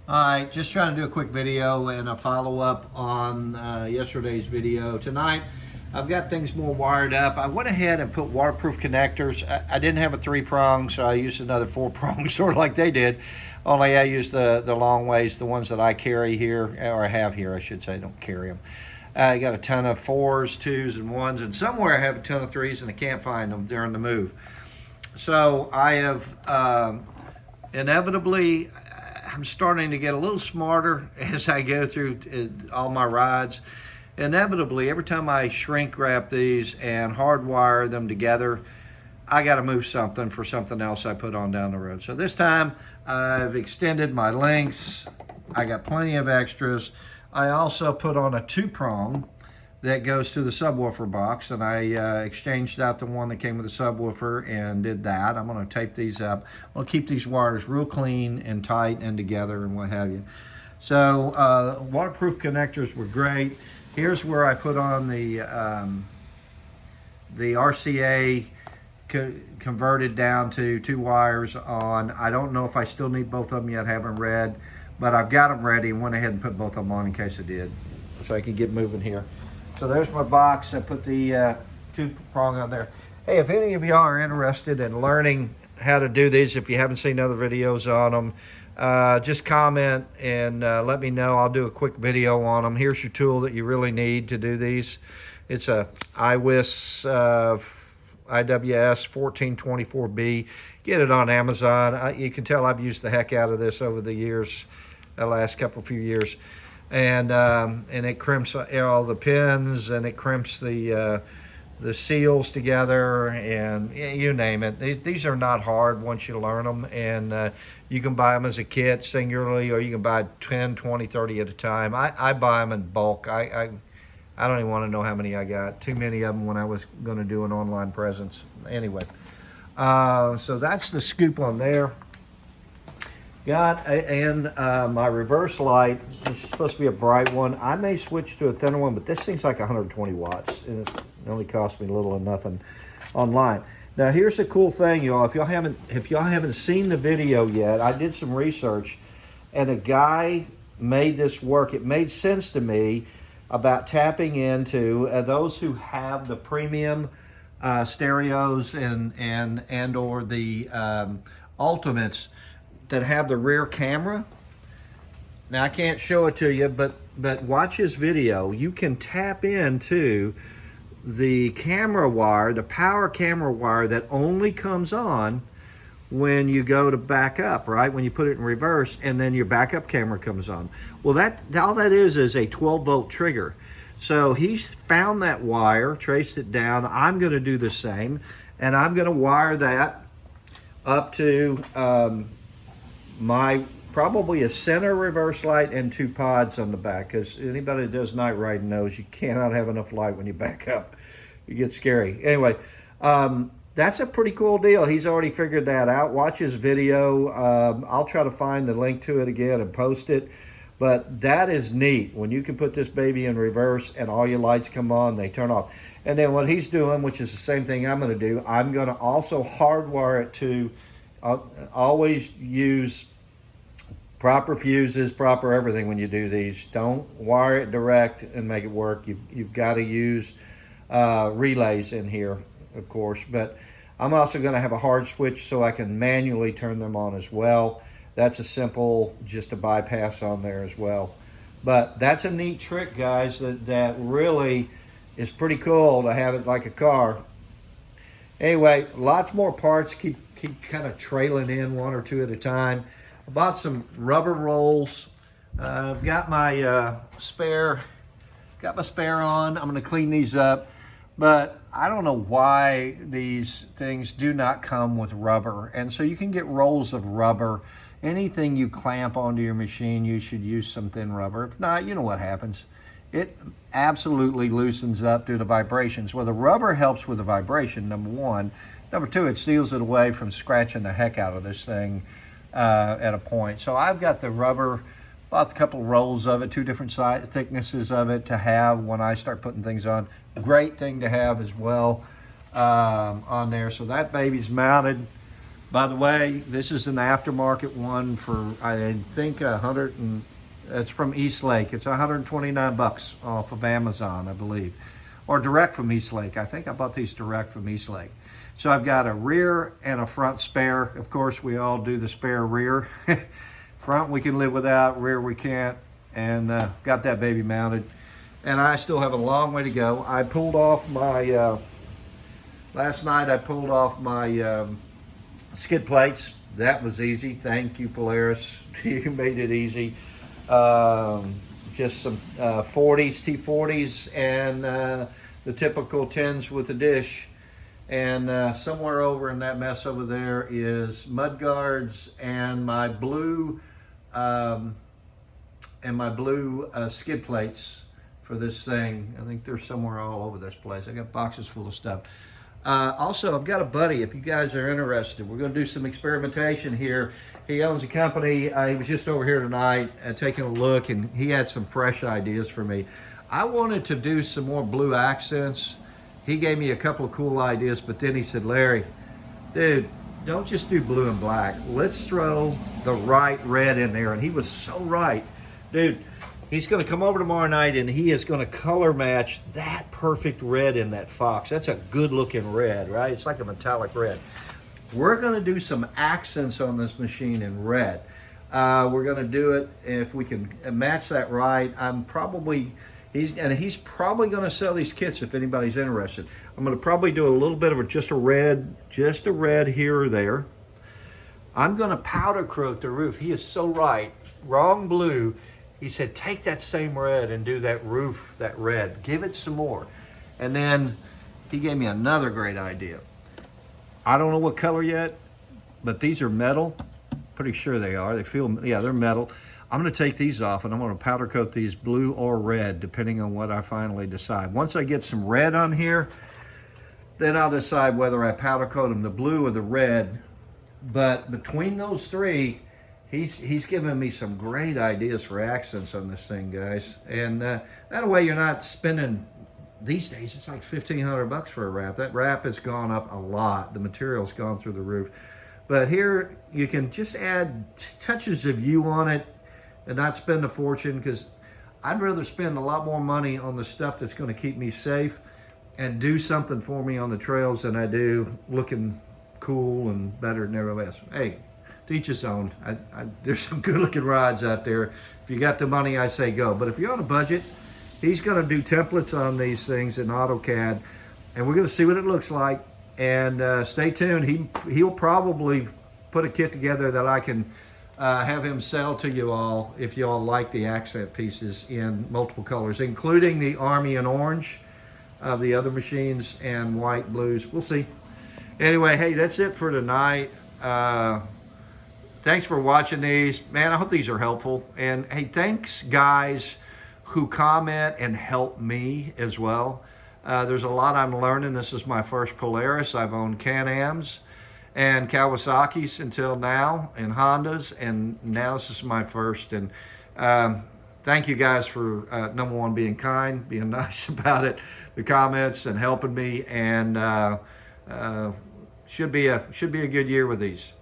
Alright, just trying to do a quick video and a follow-up on yesterday's video. Tonight, I've got things more wired up. I went ahead and put waterproof connectors. I didn't have a 3-prong, so I used another 4-prong, sort of like they did. Only I used the long ways, the ones that I carry here, or I have here, I should say, don't carry them. I got a ton of 4s, 2s, and 1s, and somewhere I have a ton of 3s, and I can't find them during the move. So I have inevitably, I'm starting to get a little smarter as I go through all my rides. Inevitably, every time I shrink wrap these and hardwire them together, I got to move something for something else I put on down the road. So this time I've extended my lengths. I got plenty of extras. I also put on a 2-prong that goes to the subwoofer box, and I exchanged out the one that came with the subwoofer and did that. I'm going to tape these up. I'm going to keep these wires real clean and tight and together and what have you. So waterproof connectors were great. Here's where I put on the RCA converted down to 2 wires on. I don't know if I still need both of them yet, haven't read, but I've got them ready and went ahead and put both of them on in case I did, so I can get moving here. So there's my box. I put the 2-prong on there. Hey, if any of y'all are interested in learning how to do these, if you haven't seen other videos on them, just comment and let me know. I'll do a quick video on them. Here's your tool that you really need to do these. It's a IWIS IWS 1424B. Get it on Amazon. You can tell I've used the heck out of this over the years, the last few years. And it crimps all the pins, and it crimps the seals together, and you name it. These are not hard once you learn them, and you can buy them as a kit singularly, or you can buy 10, 20, 30 at a time. I buy them in bulk. I don't even want to know how many I got. Too many of them when I was going to do an online presence. Anyway, so that's the scoop on there. My reverse light, this is supposed to be a bright one. I may switch to a thinner one, but this thing's like 120 watts. It only cost me little or nothing online. Now here's the cool thing, y'all. If y'all haven't seen the video yet, I did some research, and a guy made this work. It made sense to me about tapping into those who have the premium stereos and or the Ultimates that have the rear camera. Now I can't show it to you, but watch his video. You can tap into the camera wire, the power camera wire that only comes on when you go to back up, right? When you put it in reverse, and then your backup camera comes on. Well, all that is a 12-volt trigger. So he's found that wire, traced it down. I'm going to do the same, and I'm going to wire that up to my probably a center reverse light and 2 pods on the back, because anybody that does night riding knows you cannot have enough light when you back up. You get scary. Anyway, that's a pretty cool deal. He's already figured that out. Watch his video. I'll try to find the link to it again and post it. But that is neat when you can put this baby in reverse and all your lights come on, they turn off. And then what he's doing, which is the same thing I'm going to do, I'm going to also hardwire it to always use proper fuses, proper everything when you do these. Don't wire it direct and make it work. You've got to use relays in here, of course. But I'm also going to have a hard switch so I can manually turn them on as well. That's a simple, just a bypass on there as well. But that's a neat trick, guys, that really is pretty cool to have it like a car. Anyway, lots more parts. Keep kind of trailing in 1 or 2 at a time. I bought some rubber rolls. I've got my spare on. I'm going to clean these up, but I don't know why these things do not come with rubber. And so you can get rolls of rubber. Anything you clamp onto your machine, you should use some thin rubber. If not, you know what happens. It absolutely loosens up due to vibrations. Well, the rubber helps with the vibration, number one. Number two, it seals it away from scratching the heck out of this thing at a point. So I've got the rubber, bought a couple rolls of it, 2 different thicknesses of it to have when I start putting things on. Great thing to have as well on there. So that baby's mounted. By the way, this is an aftermarket one for, I think, it's from Eastlake. It's 129 bucks off of Amazon, I believe, or direct from Eastlake. I think I bought these direct from Eastlake. So I've got a rear and a front spare. Of course, we all do the spare rear. Front we can live without, rear we can't, and got that baby mounted. And I still have a long way to go. I pulled off my, last night I pulled off my skid plates. That was easy. Thank you, Polaris. You made it easy. Just some 40s, T40s, and the typical 10s with the dish. And somewhere over in that mess over there is mud guards and my blue skid plates for this thing. I think they're somewhere all over this place. I got boxes full of stuff. Also, I've got a buddy, if you guys are interested. We're going to do some experimentation here. He owns a company. He was just over here tonight taking a look, and he had some fresh ideas for me. I wanted to do some more blue accents. He gave me a couple of cool ideas, but then he said, Larry, dude, don't just do blue and black. Let's throw the right red in there. And he was so right. Dude, he's going to come over tomorrow night, and he is going to color match that perfect red in that Fox. That's a good looking red, right? It's like a metallic red. We're going to do some accents on this machine in red. We're going to do it if we can match that right. He's probably going to sell these kits if anybody's interested. I'm going to probably do a little bit of just a red here or there. I'm going to powder coat the roof. He is so right. Wrong blue. He said, take that same red and do that roof, that red. Give it some more. And then he gave me another great idea. I don't know what color yet, but these are metal. Pretty sure they are. Yeah, they're metal. I'm going to take these off, and I'm going to powder coat these blue or red, depending on what I finally decide. Once I get some red on here, then I'll decide whether I powder coat them the blue or the red. But between those three, he's given me some great ideas for accents on this thing, guys. And that way you're not spending, these days it's like $1,500 for a wrap. That wrap has gone up a lot. The material's gone through the roof. But here you can just add touches of you on it and not spend a fortune, because I'd rather spend a lot more money on the stuff that's going to keep me safe and do something for me on the trails than I do looking cool and better than everybody else. Hey, to each his own. There's some good looking rides out there. If you got the money, I say go. But if you're on a budget, he's going to do templates on these things in AutoCAD, and we're going to see what it looks like. And stay tuned. He'll probably put a kit together that I can have him sell to you all if you all like the accent pieces in multiple colors, including the Army and Orange of the other machines and white blues. We'll see. Anyway, hey, that's it for tonight. Thanks for watching these. Man, I hope these are helpful. And hey, thanks guys who comment and help me as well. There's a lot I'm learning. This is my first Polaris. I've owned Can-Ams and Kawasaki's until now, and Hondas, and now this is my first. And thank you guys for number one, being kind, being nice about it, the comments, and helping me. And should be a good year with these.